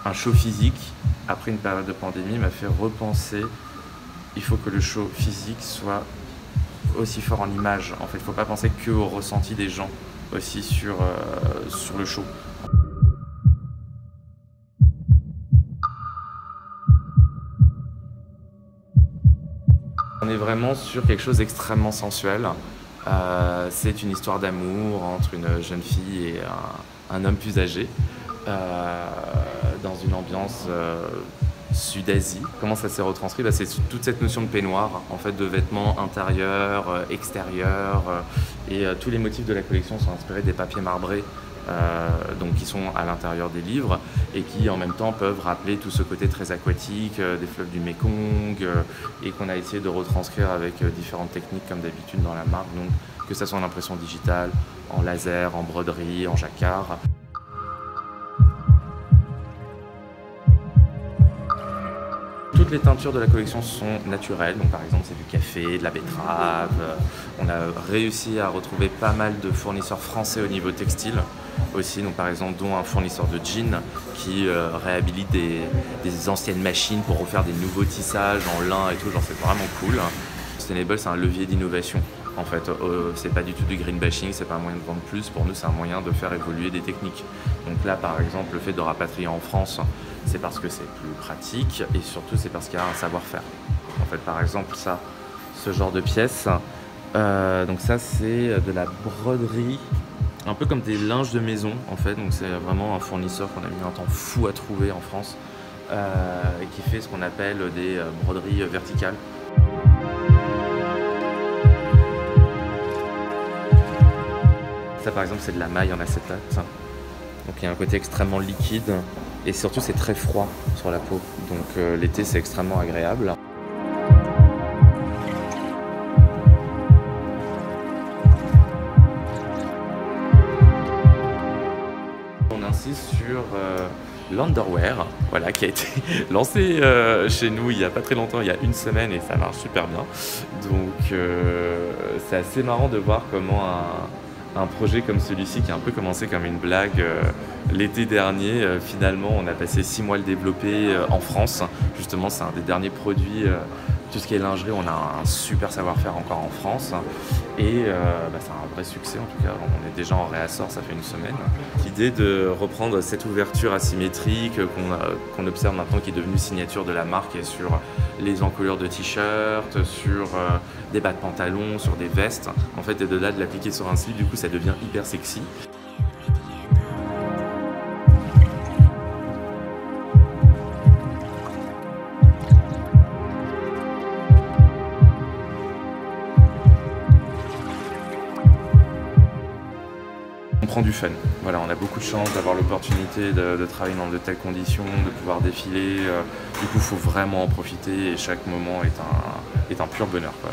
Un show physique, après une période de pandémie, m'a fait repenser, il faut que le show physique soit aussi fort en image. En fait, il ne faut pas penser qu'au ressenti des gens aussi sur le show. On est vraiment sur quelque chose d'extrêmement sensuel. C'est une histoire d'amour entre une jeune fille et un homme plus âgé dans une ambiance Sud-Asie. Comment ça s'est retranscrit? C'est toute cette notion de peignoir, en fait, de vêtements intérieurs, extérieurs, et tous les motifs de la collection sont inspirés des papiers marbrés. Donc qui sont à l'intérieur des livres et qui en même temps peuvent rappeler tout ce côté très aquatique des fleuves du Mékong et qu'on a essayé de retranscrire avec différentes techniques comme d'habitude dans la marque, donc que ça soit en impression digitale, en laser, en broderie, en jacquard. Toutes les teintures de la collection sont naturelles, donc par exemple c'est du café, de la betterave. On a réussi à retrouver pas mal de fournisseurs français au niveau textile aussi, donc par exemple dont un fournisseur de jeans qui réhabilite des anciennes machines pour refaire des nouveaux tissages en lin et tout, genre c'est vraiment cool. Sustainable, c'est un levier d'innovation. En fait, c'est pas du tout du green bashing, c'est pas un moyen de vendre plus. Pour nous, c'est un moyen de faire évoluer des techniques. Donc là, par exemple, le fait de rapatrier en France, c'est parce que c'est plus pratique et surtout c'est parce qu'il y a un savoir-faire. En fait, par exemple, ça, ce genre de pièce, donc ça c'est de la broderie, un peu comme des linges de maison en fait. Donc c'est vraiment un fournisseur qu'on a mis un temps fou à trouver en France, qui fait ce qu'on appelle des broderies verticales. Ça par exemple c'est de la maille en acétate, donc il y a un côté extrêmement liquide et surtout c'est très froid sur la peau, donc l'été c'est extrêmement agréable. On insiste sur l'underwear, voilà, qui a été lancé chez nous il n'y a pas très longtemps, il y a une semaine, et ça marche super bien. Donc c'est assez marrant de voir comment un projet comme celui-ci, qui a un peu commencé comme une blague l'été dernier, finalement on a passé 6 mois à le développer en France. Justement c'est un des derniers produits, tout ce qui est lingerie, on a un super savoir-faire encore en France et c'est un vrai succès. En tout cas on est déjà en réassort, ça fait une semaine. L'idée de reprendre cette ouverture asymétrique qu'on observe maintenant, qui est devenue signature de la marque, et sur les encolures de t-shirts, sur des bas de pantalon, sur des vestes, en fait, et de là de l'appliquer sur un slip, du coup ça devient hyper sexy. On prend du fun. Voilà, on a beaucoup de chance d'avoir l'opportunité de travailler dans de telles conditions, de pouvoir défiler. Du coup, il faut vraiment en profiter et chaque moment est un pur bonheur, quoi.